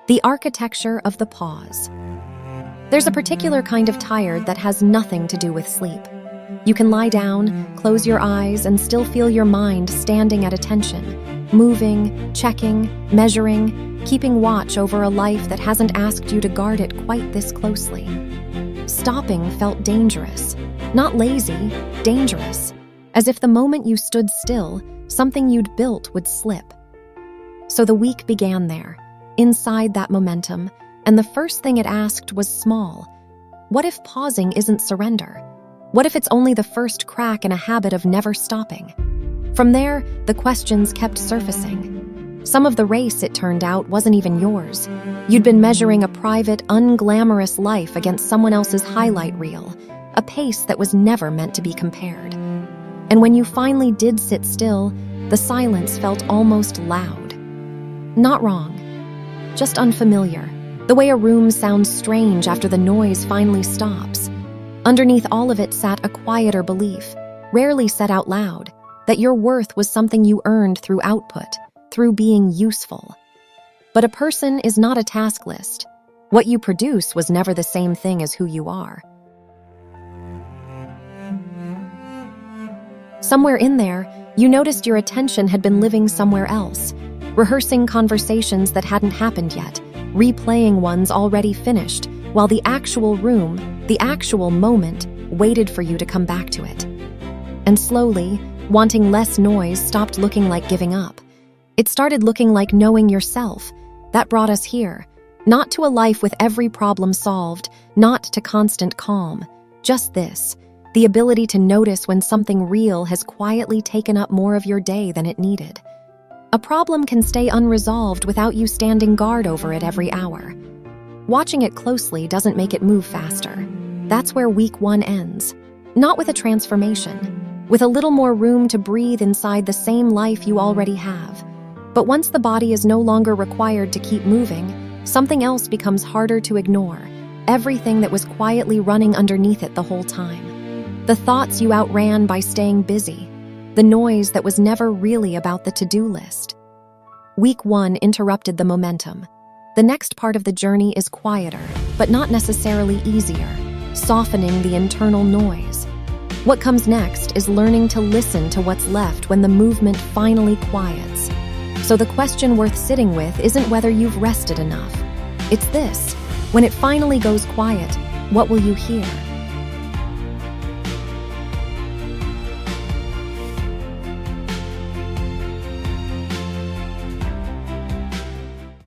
The architecture of the pause. There's a particular kind of tired that has nothing to do with sleep. You can lie down, close your eyes, and still feel your mind standing at attention, moving, checking, measuring, keeping watch over a life that hasn't asked you to guard it quite this closely. Stopping felt dangerous. Not lazy, dangerous. As if the moment you stood still, something you'd built would slip. So the week began there, inside that momentum, and the first thing it asked was small. What if pausing isn't surrender? What if it's only the first crack in a habit of never stopping? From there, the questions kept surfacing. Some of the race, it turned out, wasn't even yours. You'd been measuring a private, unglamorous life against someone else's highlight reel, a pace that was never meant to be compared. And when you finally did sit still, the silence felt almost loud. Not wrong, just unfamiliar. The way a room sounds strange after the noise finally stops. Underneath all of it sat a quieter belief, rarely said out loud, that your worth was something you earned through output, through being useful. But a person is not a task list. What you produce was never the same thing as who you are. Somewhere in there, you noticed your attention had been living somewhere else, rehearsing conversations that hadn't happened yet, replaying ones already finished, while the actual room, the actual moment, waited for you to come back to it. And slowly, wanting less noise stopped looking like giving up. It started looking like knowing yourself. That brought us here. Not to a life with every problem solved, not to constant calm. Just this, the ability to notice when something real has quietly taken up more of your day than it needed. A problem can stay unresolved without you standing guard over it every hour. Watching it closely doesn't make it move faster. That's where week 1 ends. Not with a transformation, with a little more room to breathe inside the same life you already have. But once the body is no longer required to keep moving, something else becomes harder to ignore. Everything that was quietly running underneath it the whole time. The thoughts you outran by staying busy. The noise that was never really about the to-do list. Week 1 interrupted the momentum. The next part of the journey is quieter, but not necessarily easier, softening the internal noise. What comes next is learning to listen to what's left when the movement finally quiets. So the question worth sitting with isn't whether you've rested enough. It's this: when it finally goes quiet, what will you hear?